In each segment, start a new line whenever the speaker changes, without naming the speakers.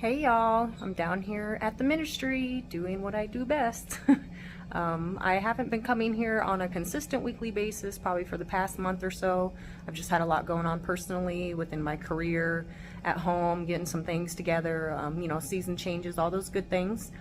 Hey y'all, I'm down here at the ministry doing what I do best. I haven't been coming here on a consistent weekly basis probably for the past month or so. I've just had a lot going on personally within my career, at home, getting some things together, season changes, all those good things.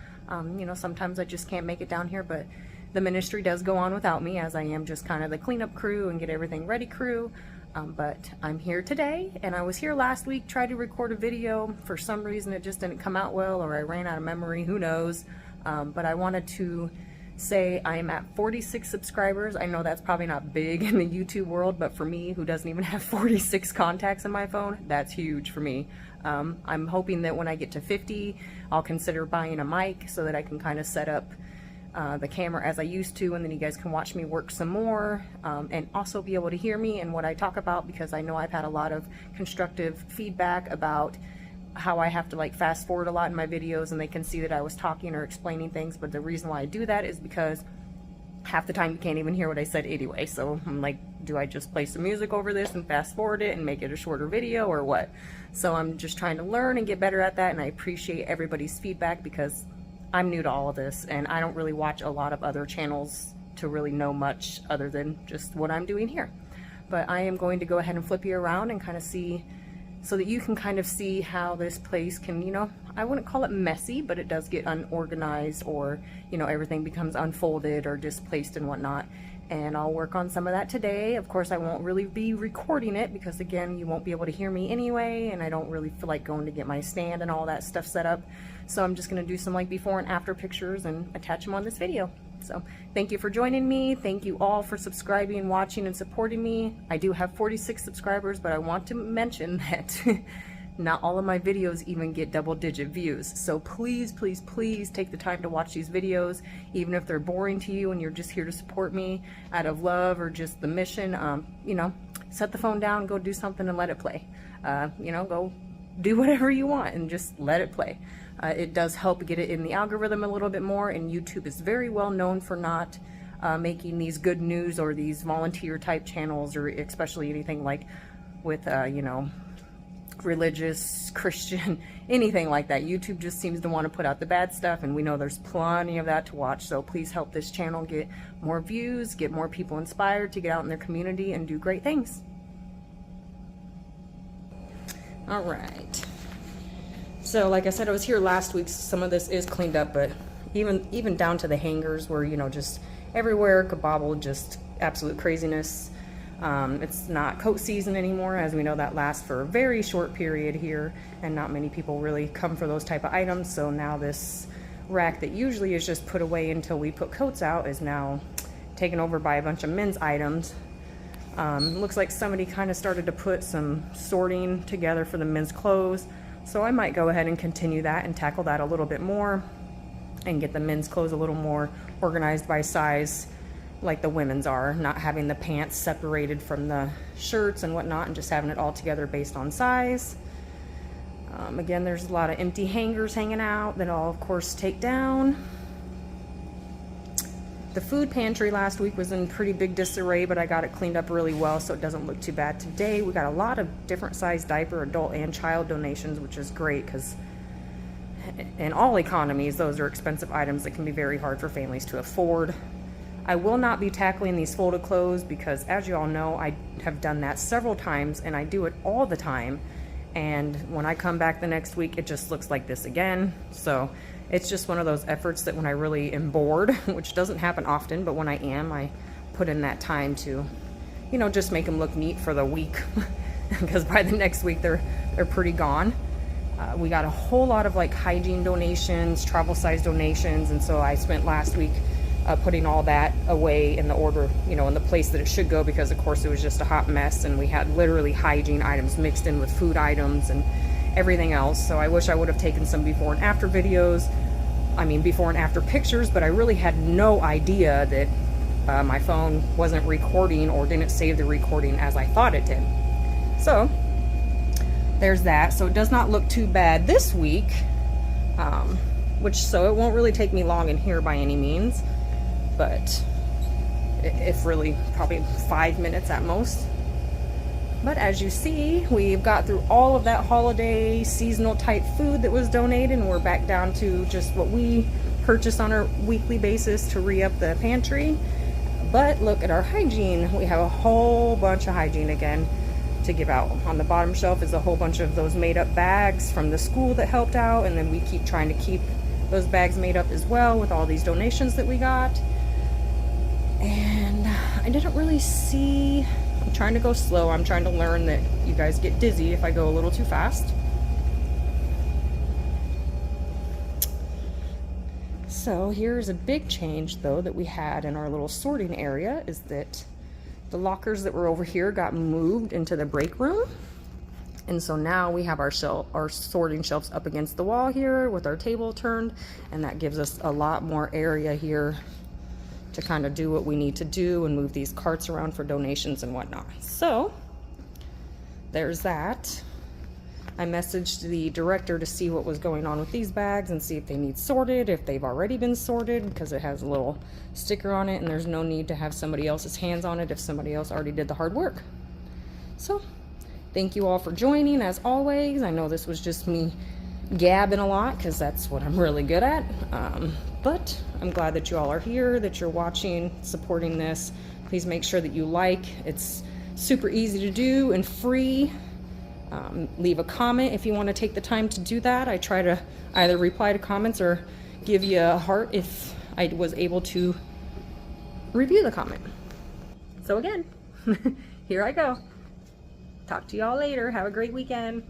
Sometimes I just can't make it down here, but the ministry does go on without me, as I am just kind of the cleanup crew and get everything ready crew. But I'm here today, and I was here last week, tried to record a video. For some reason it just didn't come out well, or I ran out of memory, who knows. But I wanted to say I'm at 46 subscribers. I know that's probably not big in the YouTube world, but for me, who doesn't even have 46 contacts in my phone, that's huge for me. I'm hoping that when I get to 50, I'll consider buying a mic so that I can kind of set up the camera as I used to, and then you guys can watch me work some more, and also be able to hear me and what I talk about, because I know I've had a lot of constructive feedback about how I have to like fast forward a lot in my videos, and they can see that I was talking or explaining things, but the reason why I do that is because half the time you can't even hear what I said anyway. So I'm like, do I just play some music over this and fast forward it and make it a shorter video, or what? So I'm just trying to learn and get better at that, and I appreciate everybody's feedback because I'm new to all of this, and I don't really watch a lot of other channels to really know much other than just what I'm doing here. But I am going to go ahead and flip you around and kind of see, so that you can kind of see how this place can, I wouldn't call it messy, but it does get unorganized, or, everything becomes unfolded or displaced and whatnot. And I'll work on some of that today. Of course, I won't really be recording it because, again, you won't be able to hear me anyway, and I don't really feel like going to get my stand and all that stuff set up. So I'm just going to do some like before and after pictures and attach them on this video. So thank you for joining me. Thank you all for subscribing, watching, and supporting me. I do have 46 subscribers, but I want to mention that not all of my videos even get double-digit views. So please, please, please take the time to watch these videos, even if they're boring to you and you're just here to support me out of love or just the mission. Set the phone down, go do something and let it play. Go do whatever you want and just let it play. It does help get it in the algorithm a little bit more, and YouTube is very well known for not making these good news or these volunteer type channels, or especially anything like with, religious, Christian, anything like that. YouTube just seems to want to put out the bad stuff, and we know there's plenty of that to watch. So please help this channel get more views, get more people inspired to get out in their community and do great things. All right. So like I said, I was here last week. Some of this is cleaned up, but even down to the hangers were, just everywhere, kabobbled, just absolute craziness. It's not coat season anymore, as we know that lasts for a very short period here, and not many people really come for those type of items. So now this rack that usually is just put away until we put coats out is now taken over by a bunch of men's items. Looks like somebody kind of started to put some sorting together for the men's clothes. So I might go ahead and continue that and tackle that a little bit more and get the men's clothes a little more organized by size, like the women's are, not having the pants separated from the shirts and whatnot, and just having it all together based on size. Again, there's a lot of empty hangers hanging out that I'll of course take down. The food pantry last week was in pretty big disarray, but I got it cleaned up really well, so it doesn't look too bad today. We got a lot of different size diaper, adult and child donations, which is great, because in all economies, those are expensive items that can be very hard for families to afford. I will not be tackling these folded clothes because, as you all know, I have done that several times, and I do it all the time. And when I come back the next week, it just looks like this again. So it's just one of those efforts that when I really am bored, which doesn't happen often, but when I am, I put in that time to, just make them look neat for the week. Because by the next week, they're pretty gone. We got a whole lot of like hygiene donations, travel size donations, and so I spent last week putting all that away in the order, in the place that it should go, because of course it was just a hot mess, and we had literally hygiene items mixed in with food items and everything else. So I wish I would have taken some before and after videos, before and after pictures, but I really had no idea that my phone wasn't recording or didn't save the recording as I thought it did. So there's that. So it does not look too bad this week, so it won't really take me long in here by any means, but if really, probably 5 minutes at most. But as you see, we've got through all of that holiday seasonal type food that was donated, and we're back down to just what we purchase on a weekly basis to re-up the pantry. But look at our hygiene. We have a whole bunch of hygiene again to give out. On the bottom shelf is a whole bunch of those made up bags from the school that helped out, and then we keep trying to keep those bags made up as well with all these donations that we got. And I didn't really see, I'm trying to go slow. I'm trying to learn that you guys get dizzy if I go a little too fast. So here's a big change though that we had in our little sorting area, is that the lockers that were over here got moved into the break room. And so now we have our sorting shelves up against the wall here with our table turned, and that gives us a lot more area here to kind of do what we need to do and move these carts around for donations and whatnot. So there's that. I messaged the director to see what was going on with these bags and see if they need sorted, if they've already been sorted, because it has a little sticker on it and there's no need to have somebody else's hands on it if somebody else already did the hard work. So thank you all for joining as always. I know this was just me gabbing a lot because that's what I'm really good at. But I'm glad that you all are here, that you're watching, supporting this. Please make sure that you like. It's super easy to do and free. Leave a comment if you want to take the time to do that. I try to either reply to comments or give you a heart if I was able to review the comment. So again, here I go. Talk to y'all later. Have a great weekend.